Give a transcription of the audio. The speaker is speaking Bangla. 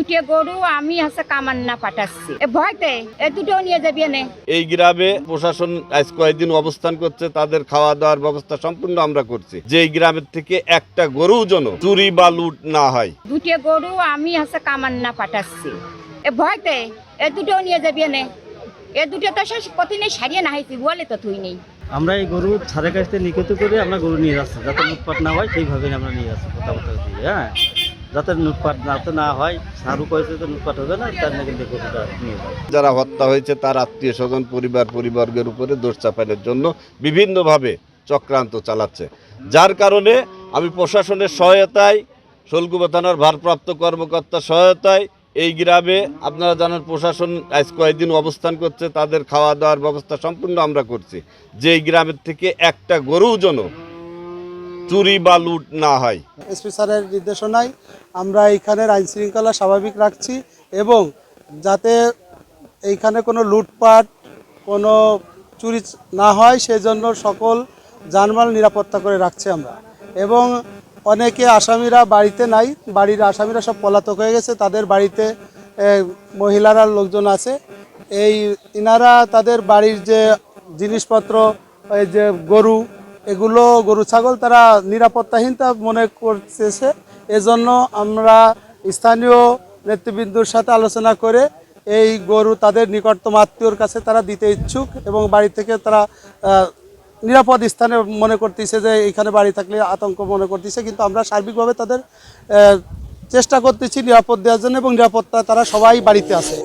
দুটো গরু আমি কামান্না পাঠাচ্ছি ভয়তে দুটো নিয়ে যাবি না। এই গ্রামে প্রশাসন আজ কয়েকদিন অবস্থান করছে, তাদের খাওয়া দাওয়ার ব্যবস্থা সম্পূর্ণ আমরা করছি, যে এই গ্রামের থেকে একটা গরু যেন চুরি বা লুট না হয়। দুটো গরু আমি কামান্না পাঠাচ্ছি ভয়তে দুটো নিয়ে যাবি না। দুটো তো শেষ প্রতিদিন সারিয়ে না হয়েছি বলে তো তুই নেই। আমরা এই গরু ছাদের কাছ থেকে নিকট করে আমরা গরু নিয়ে যাচ্ছি, যাতে লুটপাট না হয় সেইভাবে আমরা নিয়ে যাচ্ছি কথাবার্তা দিয়ে। হ্যাঁ, যাতে লুটপাট যাতে না হয়, সারু কয়েছে তো লুটপাট হবে না, তার নাকি গরুটা নিয়ে যাবে। যারা হত্যা হয়েছে তার আত্মীয় স্বজন পরিবর্গের উপরে দোষ চাপানোর জন্য বিভিন্নভাবে চক্রান্ত চালাচ্ছে, যার কারণে আমি প্রশাসনের সহায়তায়, শোলকুপা থানার ভারপ্রাপ্ত কর্মকর্তার সহায়তায় এই গ্রামে, আপনারা জানেন প্রশাসন আজ কয়েকদিন অবস্থান করছে, তাদের খাওয়া দাওয়ার ব্যবস্থা সম্পূর্ণ আমরা করছি, যে এই গ্রামের থেকে একটা গরু যেন চুরি বা লুট না হয়। এসপি স্যারের নির্দেশনায় আমরা এইখানের আইন শৃঙ্খলা স্বাভাবিক রাখছি এবং যাতে এইখানে কোনো লুটপাট, কোনো চুরি না হয় সেজন্য সকল জানমাল নিরাপত্তা করে রাখছি আমরা। এবং অনেকে আসামিরা বাড়িতে নাই, বাড়ির আসামিরা সব পলাতক হয়ে গেছে, তাদের বাড়িতে মহিলারা লোকজন আছে। ইনারা তাদের বাড়ির যে জিনিসপত্র, এই যে গরু, এগুলো গরু ছাগল তারা নিরাপত্তাহীনতা মনে করতেছে। এজন্য আমরা স্থানীয় নেতৃবৃন্দর সাথে আলোচনা করে এই গরু তাদের নিকটতম আত্মীয়র কাছে তারা দিতে ইচ্ছুক এবং বাড়ি থেকে তারা নিরাপদ স্থানে মনে করতেছে যে এখানে বাড়ি থাকলে আতঙ্ক মনে করতেছে, কিন্তু আমরা সার্বিকভাবে তাদের চেষ্টা করতেছি নিরাপদ দেওয়ার জন্য এবং নিরাপত্তা তারা সবাই বাড়িতে আছে।